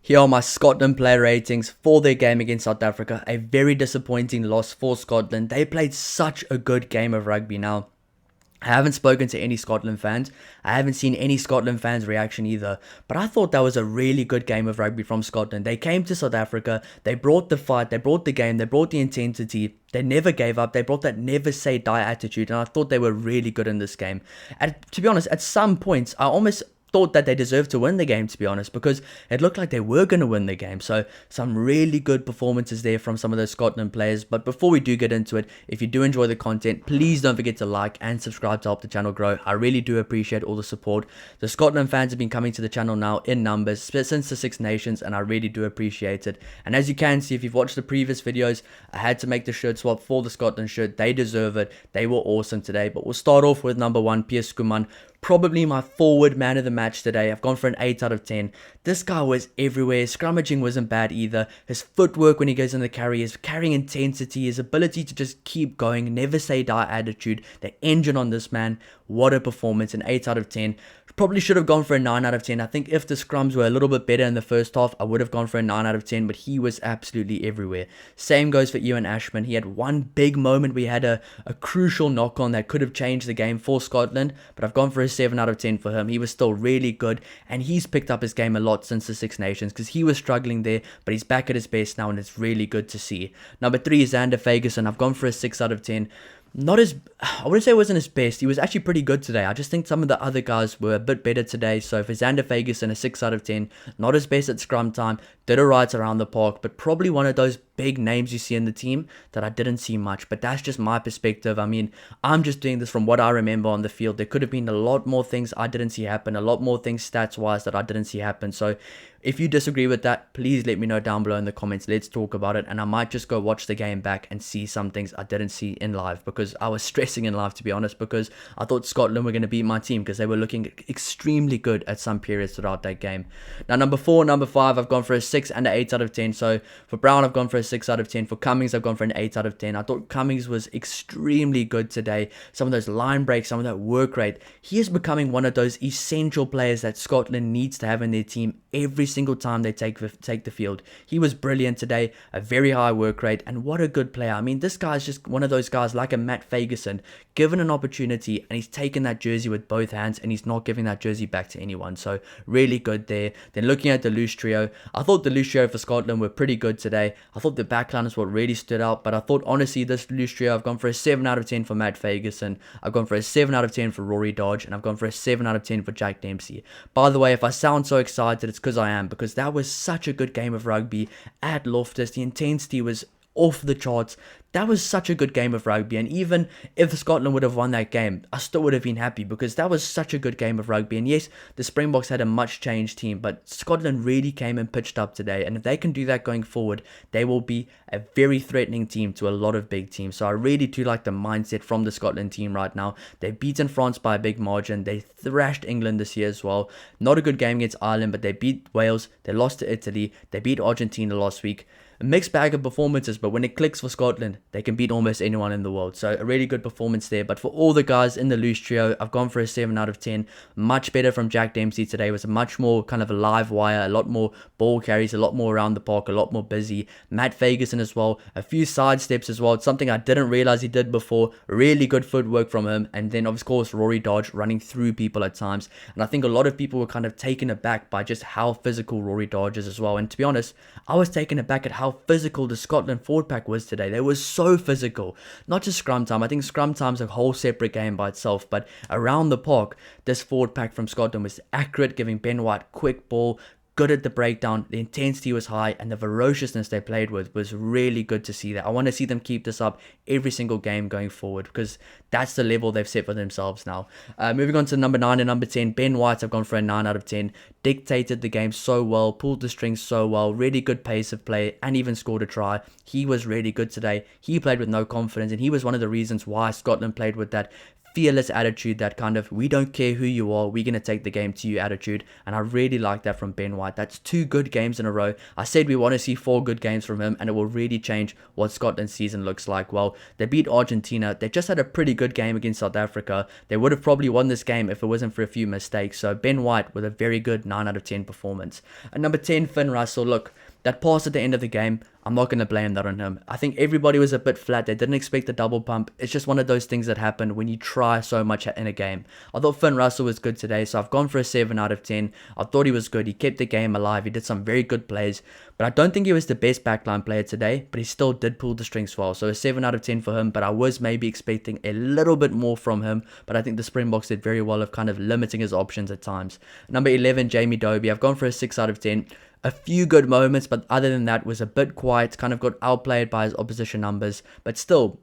Here are my Scotland player ratings for their game against South Africa. A very disappointing loss for Scotland. They played such a good game of rugby. Now, I haven't spoken to any Scotland fans. I haven't seen any Scotland fans' reaction either. But I thought that was a really good game of rugby from Scotland. They came to South Africa. They brought the fight. They brought the game. They brought the intensity. They never gave up. They brought that never say die attitude. And I thought they were really good in this game. And to be honest, at some points, I almost thought that they deserved to win the game, to be honest, because it looked like they were going to win the game. So some really good performances there from some of those Scotland players. But before we do get into it, if you do enjoy the content, please don't forget to like and subscribe to help the channel grow. I really do appreciate all the support. The Scotland fans have been coming to the channel now in numbers since the Six Nations, and I really do appreciate it. And as you can see, if you've watched the previous videos, I had to make the shirt swap for the Scotland shirt. They deserve it. They were awesome today. But we'll start off with number 1, Piers Skuman. Probably my forward man of the match today. I've gone for an 8 out of 10. This guy was everywhere. Scrummaging wasn't bad either. His footwork when he goes in the carry, his carrying intensity, his ability to just keep going, never say die attitude, the engine on this man. What a performance, an 8 out of 10. Probably should have gone for a 9 out of 10. I think if the scrums were a little bit better in the first half, I would have gone for a 9 out of 10, but he was absolutely everywhere. Same goes for Ewan Ashman. He had one big moment. We had a crucial knock-on that could have changed the game for Scotland, but I've gone for a 7 out of 10 for him. He was still really good, and he's picked up his game a lot since the Six Nations because he was struggling there, but he's back at his best now, and it's really good to see. Number 3 is Xander Fagerson. I've gone for a 6 out of 10. Not as, I wouldn't say it wasn't his best. He was actually pretty good today. I just think some of the other guys were a bit better today. So for Xander Fagerson, a 6 out of 10. Not his best at scrum time. Did alright around the park, but probably one of those big names you see in the team that I didn't see much. But that's just my perspective. I mean, I'm just doing this from what I remember on the field. There could have been a lot more things I didn't see happen. A lot more things stats-wise that I didn't see happen. So if you disagree with that, please let me know down below in the comments. Let's talk about it. And I might just go watch the game back and see some things I didn't see in live, because I was stressing in live, to be honest, because I thought Scotland were going to beat my team because they were looking extremely good at some periods throughout that game. Now, number 4, number 5, I've gone for a 6 and an 8 out of 10. So for Brown, I've gone for a 6 out of 10. For Cummings, I've gone for an 8 out of 10. I thought Cummings was extremely good today. Some of those line breaks, some of that work rate. He is becoming one of those essential players that Scotland needs to have in their team every single time they take the field. He was brilliant today, a very high work rate, and what a good player. I mean, this guy's just one of those guys like a Matt Fagerson, given an opportunity, and he's taken that jersey with both hands, and he's not giving that jersey back to anyone. So really good there. Then looking at the loose trio, I thought the loose trio for Scotland were pretty good today. I thought the backline is what really stood out, but I thought honestly this loose trio, I've gone for a 7 out of 10 for Matt Fagerson, I've gone for a 7 out of 10 for Rory Dodge, and I've gone for a 7 out of 10 for Jack Dempsey. By the way, if I sound so excited, it's because I am, because that was such a good game of rugby at Loftus. The intensity was off the charts. That was such a good game of rugby, and even if Scotland would have won that game, I still would have been happy because that was such a good game of rugby. And yes, the Springboks had a much changed team, but Scotland really came and pitched up today, and if they can do that going forward, they will be a very threatening team to a lot of big teams. So I really do like the mindset from the Scotland team right now. They've beaten France by a big margin. They thrashed England this year as well. Not a good game against Ireland, but they beat Wales, they lost to Italy, they beat Argentina last week. A mixed bag of performances, but when it clicks for Scotland, they can beat almost anyone in the world. So a really good performance there. But for all the guys in the loose trio, I've gone for a 7 out of 10. Much better from Jack Dempsey today. It was a much more kind of a live wire, a lot more ball carries, a lot more around the park, a lot more busy. Matt Fagerson as well, a few side steps as well. It's something I didn't realize he did before. Really good footwork from him. And then of course Rory Dodge running through people at times. And I think a lot of people were kind of taken aback by just how physical Rory Dodge is as well. And to be honest, I was taken aback at how physical the Scotland forward pack was today. They were so physical. Not just scrum time. I think scrum time's a whole separate game by itself, but around the park, this forward pack from Scotland was accurate, giving Ben White quick ball, good at the breakdown, the intensity was high, and the ferociousness they played with was really good to see that. I want to see them keep this up every single game going forward, because that's the level they've set for themselves now. Moving on to number 9 and number 10, Ben White, I've gone for a 9 out of 10. Dictated the game so well, pulled the strings so well, really good pace of play, and even scored a try. He was really good today. He played with no confidence, and he was one of the reasons why Scotland played with that fearless attitude, that kind of we don't care who you are, we're going to take the game to you attitude. And I really like that from Ben White. That's 2 good games in a row. I said we want to see 4 good games from him, and it will really change what Scotland's season looks like. Well, they beat Argentina. They just had a pretty good game against South Africa. They would have probably won this game if it wasn't for a few mistakes. So Ben White with a very good 9 out of 10 performance. And number 10, Finn Russell. Look, that pass at the end of the game, I'm not going to blame that on him. I think everybody was a bit flat. They didn't expect the double pump. It's just one of those things that happen when you try so much in a game. I thought Finn Russell was good today, so I've gone for a 7 out of 10. I thought he was good. He kept the game alive. He did some very good plays. But I don't think he was the best backline player today, but he still did pull the strings well. So a 7 out of 10 for him, but I was maybe expecting a little bit more from him. But I think the Springboks did very well of kind of limiting his options at times. Number 11, Jamie Dobie. I've gone for a 6 out of 10. A few good moments, but other than that, was a bit quiet, kind of got outplayed by his opposition numbers, but still,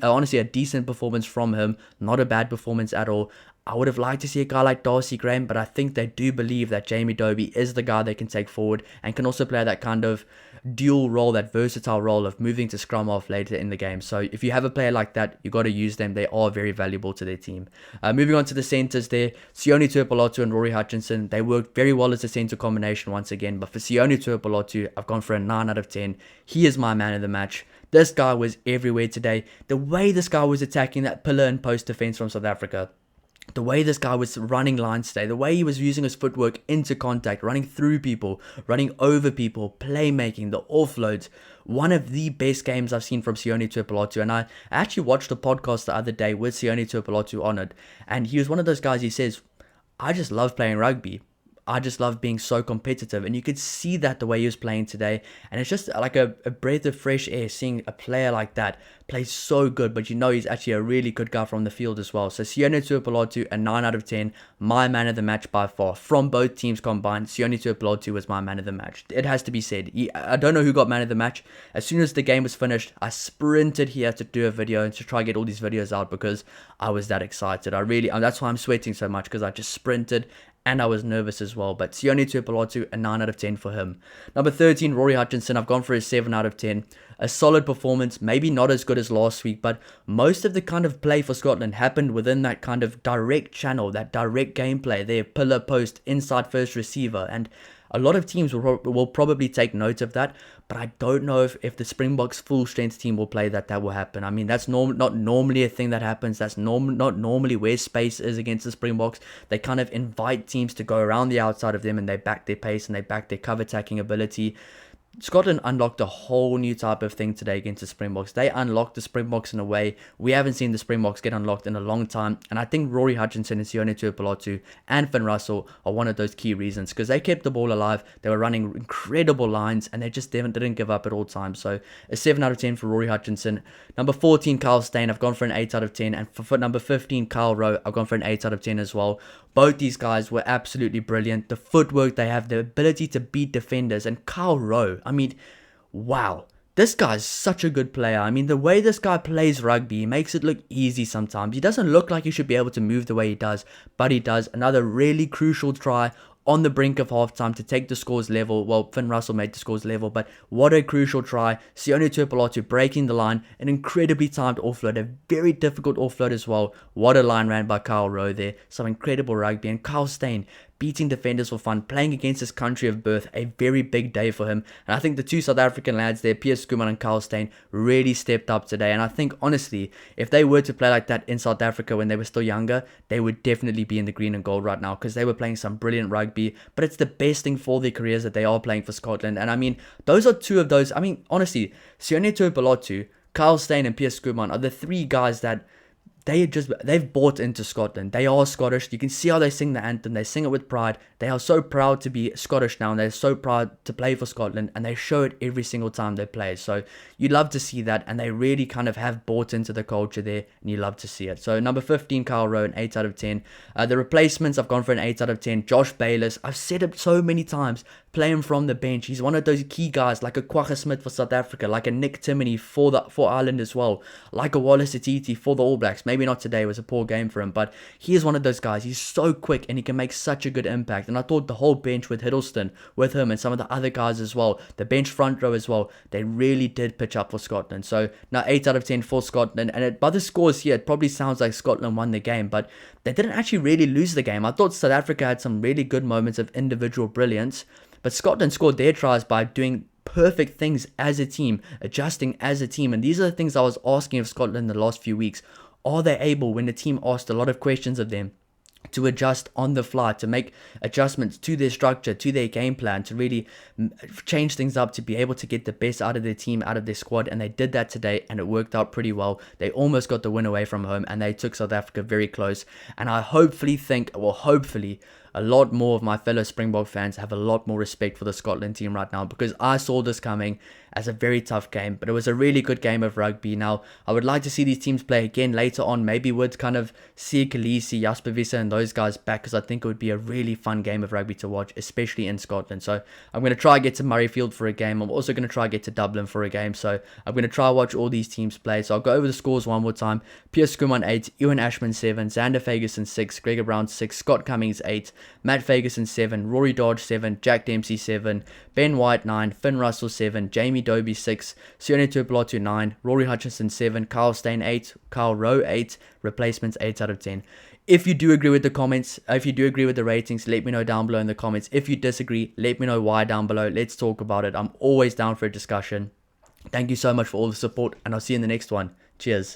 honestly, a decent performance from him, not a bad performance at all. I would have liked to see a guy like Darcy Graham, but I think they do believe that Jamie Dobie is the guy they can take forward and can also play that kind of dual role, that versatile role of moving to scrum off later in the game. So if you have a player like that, you got to use them. They are very valuable to their team. Moving on to the centres there, Sione Tuipulotu and Rory Hutchinson, they worked very well as a centre combination once again, but for Sione Tuipulotu, I've gone for a 9 out of 10. He is my man of the match. This guy was everywhere today. The way this guy was attacking that pillar and post defence from South Africa, the way this guy was running lines today, the way he was using his footwork into contact, running through people, running over people, playmaking, the offloads, one of the best games I've seen from Sione Tuipulotu. And I actually watched a podcast the other day with Sione Tuipulotu on it, and he was one of those guys, he says, I just love playing rugby. I just love being so competitive, and you could see that the way he was playing today, and it's just like a breath of fresh air seeing a player like that play so good, but you know he's actually a really good guy from the field as well. So Sione Tuipulotu, a 9 out of 10, my man of the match by far. From both teams combined, Sione Tuipulotu was my man of the match. It has to be said. I don't know who got man of the match. As soon as the game was finished, I sprinted here to do a video and to try to get all these videos out because I was that excited. That's why I'm sweating so much, because I just sprinted and I was nervous as well. But Sione Tuipulotu, a 9 out of 10 for him. Number 13, Rory Hutchinson. I've gone for a 7 out of 10. A solid performance, maybe not as good as last week, but most of the kind of play for Scotland happened within that kind of direct channel, that direct gameplay, their pillar post, inside first receiver, and a lot of teams will probably take note of that, but I don't know if the Springboks full strength team will play that will happen. I mean, that's not normally a thing that happens. That's not normally where space is against the Springboks. They kind of invite teams to go around the outside of them, and they back their pace and they back their cover attacking ability. Scotland unlocked a whole new type of thing today against the Springboks. They unlocked the Springboks in a way we haven't seen the Springboks get unlocked in a long time. And I think Rory Hutchinson and Sione Tuipulotu and Finn Russell are one of those key reasons, because they kept the ball alive. They were running incredible lines and they just didn't give up at all times. So a 7 out of 10 for Rory Hutchinson. Number 14, Kyle Steyn, I've gone for an 8 out of 10. And for number 15, Kyle Rowe, I've gone for an 8 out of 10 as well. Both these guys were absolutely brilliant. The footwork they have, the ability to beat defenders. And Kyle Rowe, I mean, wow. This guy's such a good player. I mean, the way this guy plays rugby, he makes it look easy sometimes. He doesn't look like he should be able to move the way he does, but he does. Another really crucial try on the brink of halftime to take the scores level. Well, Finn Russell made the scores level, but what a crucial try. Sione Tuipulotu breaking the line, an incredibly timed offload, a very difficult offload as well. What a line ran by Kyle Rowe there. Some incredible rugby. And Kyle Steyn, beating defenders for fun, playing against his country of birth, a very big day for him. And I think the two South African lads there, Piers Skuman and Kyle Steyn, really stepped up today. And I think, honestly, if they were to play like that in South Africa when they were still younger, they would definitely be in the green and gold right now, because they were playing some brilliant rugby. But it's the best thing for their careers that they are playing for Scotland. And I mean, those are two of those. I mean, honestly, Sione Tuipulotu, Kyle Steyn and Piers Skuman are the three guys that they've bought into Scotland. They are Scottish. You can see how they sing the anthem. They sing it with pride. They are so proud to be Scottish now, and they're so proud to play for Scotland, and they show it every single time they play. So you love to see that, and they really kind of have bought into the culture there, and you love to see it. So number 15, Kyle Rowe, an 8 out of 10. The replacements, I've gone for an 8 out of 10. Josh Bayliss, I've said it so many times, play him from the bench. He's one of those key guys, like a Kwagga Smith for South Africa, like a Nick Timoney for Ireland as well, like a Wallace Atiti for the All Blacks. Maybe maybe not today, it was a poor game for him, but he is one of those guys. He's so quick and he can make such a good impact. And I thought the whole bench with Hiddleston, with him and some of the other guys as well, the bench front row as well, they really did pitch up for Scotland. So now 8 out of 10 for Scotland, and by the scores here, it probably sounds like Scotland won the game, but they didn't actually really lose the game. I thought South Africa had some really good moments of individual brilliance, but Scotland scored their tries by doing perfect things as a team, adjusting as a team. And these are the things I was asking of Scotland in the last few weeks. Are they able, when the team asked a lot of questions of them, to adjust on the fly, to make adjustments to their structure, to their game plan, to really change things up, to be able to get the best out of their team, out of their squad? And they did that today, and it worked out pretty well. They almost got the win away from home, and they took South Africa very close. And I hopefully a lot more of my fellow Springbok fans have a lot more respect for the Scotland team right now, because I saw this coming as a very tough game, but it was a really good game of rugby. Now, I would like to see these teams play again later on, maybe with kind of Siya Kolisi, Jasper Wiese and those guys back, because I think it would be a really fun game of rugby to watch, especially in Scotland. So I'm going to try and get to Murrayfield for a game. I'm also going to try and get to Dublin for a game. So I'm going to try and watch all these teams play. So I'll go over the scores one more time. Piers Kumar 8, Ewan Ashman 7, Xander Ferguson 6, Gregor Brown 6, Scott Cummings 8, Matt Ferguson 7, Rory Dodge 7, Jack Dempsey 7, Ben White 9, Finn Russell 7, Jamie Dobie 6, Sione Tuipulotu 9, Rory Hutchinson 7, Kyle Steyn 8, Kyle Rowe 8, replacements 8 out of 10. If you do agree with the comments, if you do agree with the ratings, let me know down below in the comments. If you disagree, let me know why down below. Let's talk about it. I'm always down for a discussion. Thank you so much for all the support, and I'll see you in the next one. Cheers.